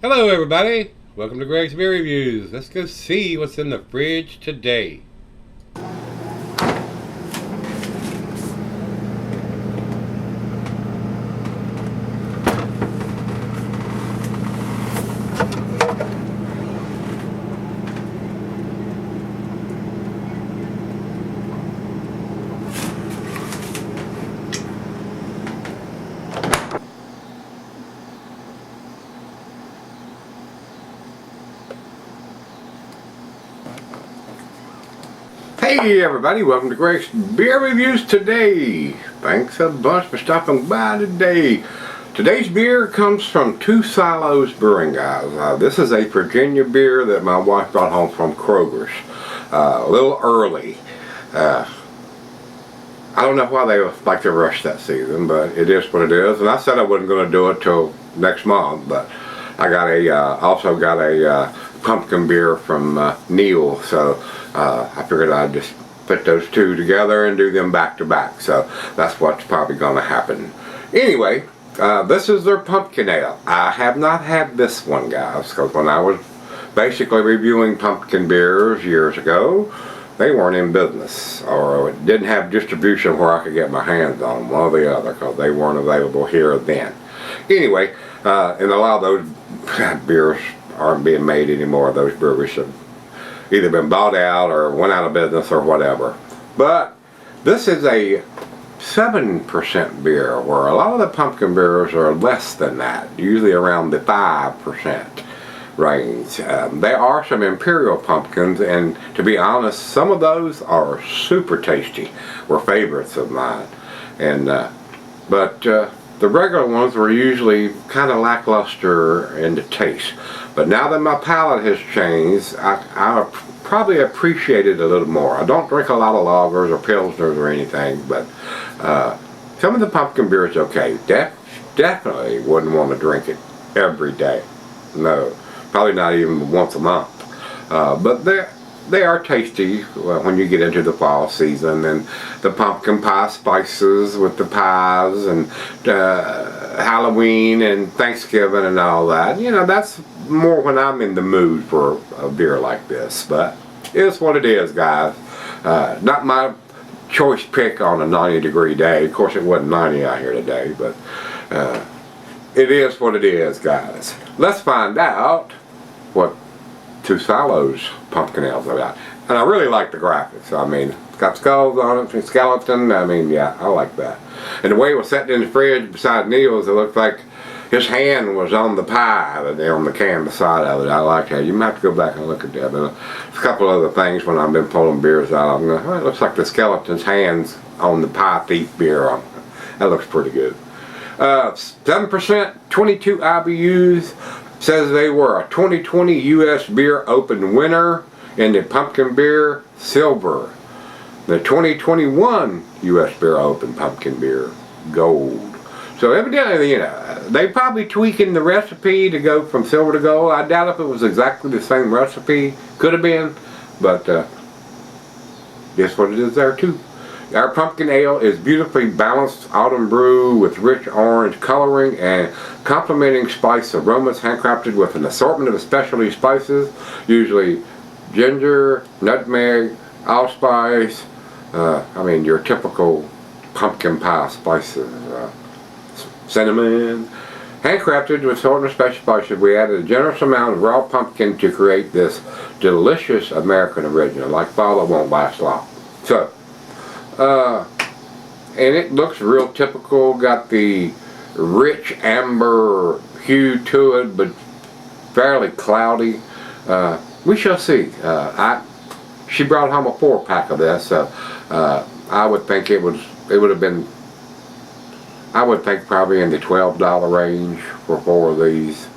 Hello everybody, welcome to Gregsbeerreviews. Let's go see what's in the fridge today. Hey everybody, welcome to Gregsbeerreviews today. Thanks a bunch for stopping by today. Today's beer comes from Two Silos Brewing, guys. This is a Virginia beer that my wife brought home from Kroger's. A little early. I don't know why they like to rush that season, but it is what it is. And I said I wasn't going to do it till next month, but I got also got a pumpkin beer from Neil, so I figured I'd just put those two together and do them back to back. So that's what's probably going to happen. Anyway, this is their pumpkin ale. I have not had this one, guys, because when I was basically reviewing pumpkin beers years ago, they weren't in business, or it didn't have distribution where I could get my hands on them, one or the other, because they weren't available here then. Anyway, and a lot of those beers aren't being made anymore. Those breweries have either been bought out or went out of business or whatever. But this is a 7% beer, where a lot of the pumpkin beers are less than that, usually around the 5% range. There are some imperial pumpkins, and to be honest, some of those are super tasty, were favorites of mine. And but the regular ones were usually kind of lackluster in the taste. But now that my palate has changed, I probably appreciate it a little more. I don't drink a lot of lagers or pilsners or anything, but some of the pumpkin beer is okay. Definitely wouldn't want to drink it every day. No, probably not even once a month. But they are tasty when you get into the fall season, and the pumpkin pie spices with the pies, and Halloween and Thanksgiving and all that. You know, that's more when I'm in the mood for a beer like this. But it's what it is, guys. Not my choice pick on a 90-degree day. Of course, it wasn't 90 out here today, but it is what it is, guys. Let's find out what Two Silos pumpkin ales about. And I really like the graphics. I mean, it's got skulls on it, skeleton. I mean, yeah, I like that. And the way it was set in the fridge beside Neil's, it looked like his hand was on the pie, on the can beside of it. I like that. You might have to go back and look at that. And a couple other things when I've been pulling beers out, I'm going, oh, it looks like the skeleton's hands on the pie thief beer. That looks pretty good. 7%, 22 IBUs. Says they were a 2020 U.S. Beer Open winner in the Pumpkin Beer Silver. The 2021 U.S. Beer Open Pumpkin Beer Gold. So evidently, you know, they probably tweaking the recipe to go from silver to gold. I doubt if it was exactly the same recipe. Could have been, but guess what it is there too. Our pumpkin ale is beautifully balanced autumn brew with rich orange coloring and complementing spice aromas, handcrafted with an assortment of specialty spices, usually ginger, nutmeg, allspice, I mean your typical pumpkin pie spices, cinnamon. Handcrafted with assortment of special spices, we added a generous amount of raw pumpkin to create this delicious American original. Like fall, it won't last long. So, and it looks real typical, got the rich amber hue to it, but fairly cloudy. We shall see. She brought home a 4-pack of this, so I would think it would have been, I would think probably in the $12 range for 4 of these.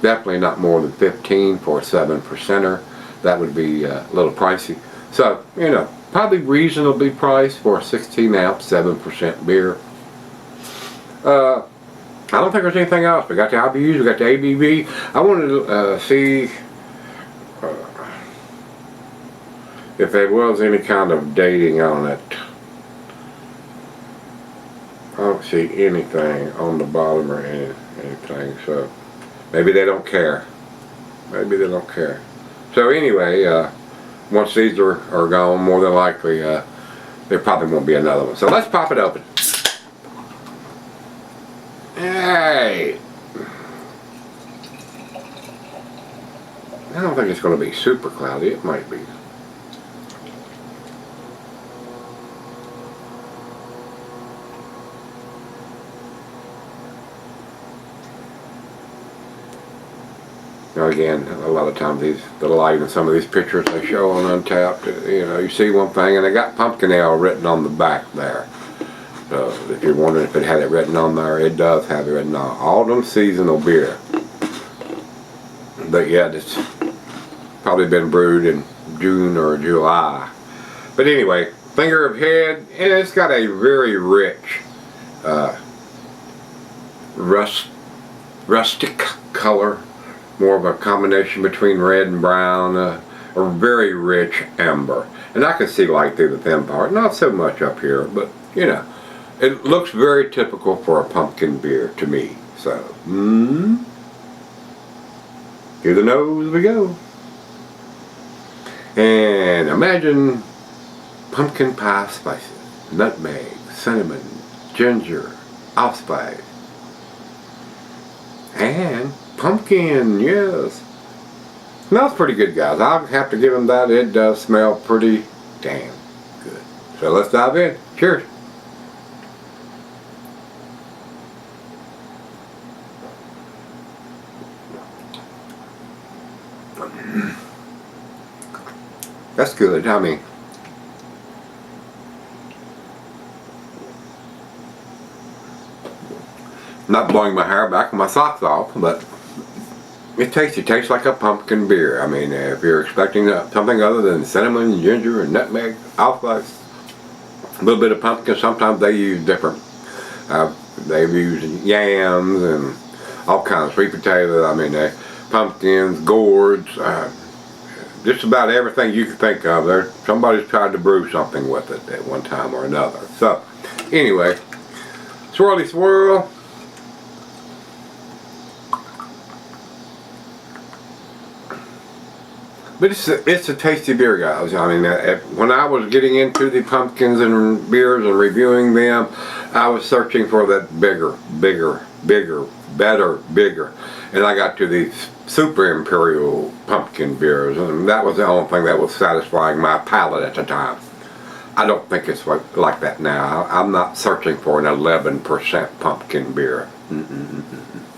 Definitely not more than 15 for a 7%er. That would be a little pricey. So, you know, probably reasonably priced for a 16-ounce, 7% beer. I don't think there's anything else. We got the IBUs, we got the ABV. I wanted to see if there was any kind of dating on it. I don't see anything on the bottom or anything, so maybe they don't care. Maybe they don't care. So anyway, once these are gone, more than likely there probably won't be another one. So let's pop it open. Hey! I don't think it's going to be super cloudy. It might be. Now again, a lot of times the light in some of these pictures they show on Untapped, you know, you see one thing and they got pumpkin ale written on the back there. So if you're wondering if it had it written on there, it does have it written on. Autumn seasonal beer. But yeah, it's probably been brewed in June or July. But anyway, finger of head, and it's got a very rich rustic color. More of a combination between red and brown, a very rich amber. And I can see light through the thin part, not so much up here, but you know, it looks very typical for a pumpkin beer to me. So, through the nose we go. And imagine pumpkin pie spices, nutmeg, cinnamon, ginger, allspice, and pumpkin, yes. Smells pretty good, guys. I'll have to give them that. It does smell pretty damn good. So let's dive in. Cheers. That's good. I mean, not blowing my hair back and my socks off, but it tastes like a pumpkin beer. I mean, if you're expecting something other than cinnamon, ginger, and nutmeg, allspice, a little bit of pumpkin. Sometimes they use different. They've used yams and all kinds of sweet potatoes. I mean, pumpkins, gourds, just about everything you can think of. Somebody's tried to brew something with it at one time or another. So, anyway, swirly swirl. But it's a tasty beer, guys. I mean, when I was getting into the pumpkins and beers and reviewing them, I was searching for that bigger, better, bigger. And I got to these super imperial pumpkin beers, and that was the only thing that was satisfying my palate at the time. I don't think it's like that now. I'm not searching for an 11% pumpkin beer.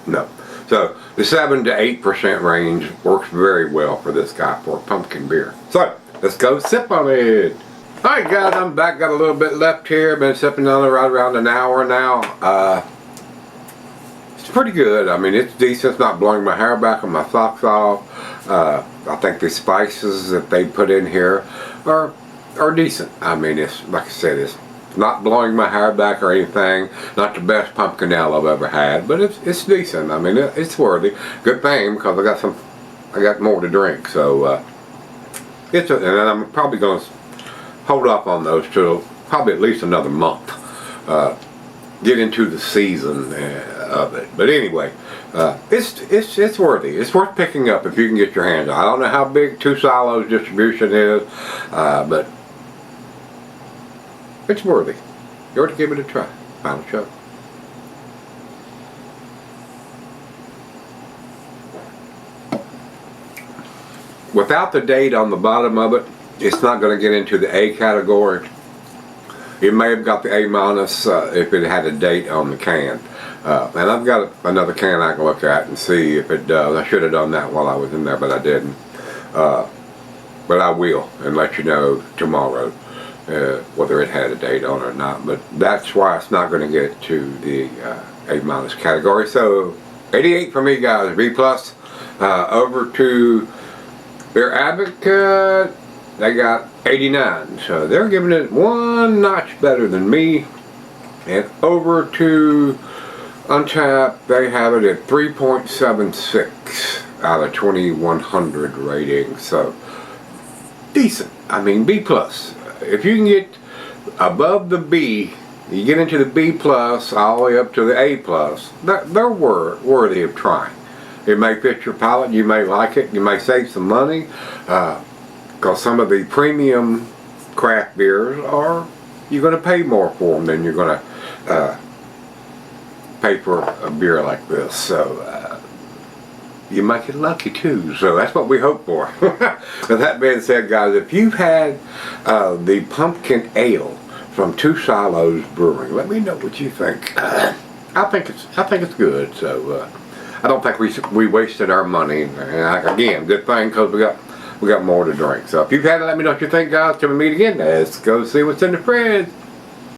No. So the 7 to 8% range works very well for this guy for a pumpkin beer. So let's go sip on it. Alright guys, I'm back. Got a little bit left here. Been sipping on it right around an hour now. It's pretty good. I mean, it's decent. It's not blowing my hair back and my socks off. I think the spices that they put in here are decent. I mean, it's like I said, it's not blowing my hair back or anything. Not the best pumpkin ale I've ever had, but it's decent. I mean, it's worthy. Good thing because I got more to drink. So and I'm probably going to hold off on those till probably at least another month. Get into the season of it. But anyway, it's worthy. It's worth picking up if you can get your hands on. I don't know how big Two Silos distribution is, but it's worthy. You ought to give it a try. Final shot. Without the date on the bottom of it, it's not going to get into the A category. It may have got the A minus if it had a date on the can. And I've got another can I can look at and see if it does. I should have done that while I was in there, but I didn't. But I will and let you know tomorrow whether it had a date on it or not. But that's why it's not going to get to the A minus category. So 88 for me, guys. B plus. Over to Beer Advocate. They got 89, so they're giving it one notch better than me. And over to Untapped, they have it at 3.76 out of 2100 rating. So decent. I mean, B plus. If you can get above the B, you get into the B plus all the way up to the A plus. They're worthy of trying. It may fit your palate. You may like it. You may save some money. Because some of the premium craft beers you're going to pay more for them than you're going to pay for a beer like this. So you might get lucky too. So that's what we hope for. With that being said, guys, if you've had the pumpkin ale from Two Silos Brewing, let me know what you think. I think it's good. So I don't think we wasted our money. And again, good thing because we got more to drink. So if you've had it, let me know what you think, guys. Till we meet again, let's go see what's in the fridge.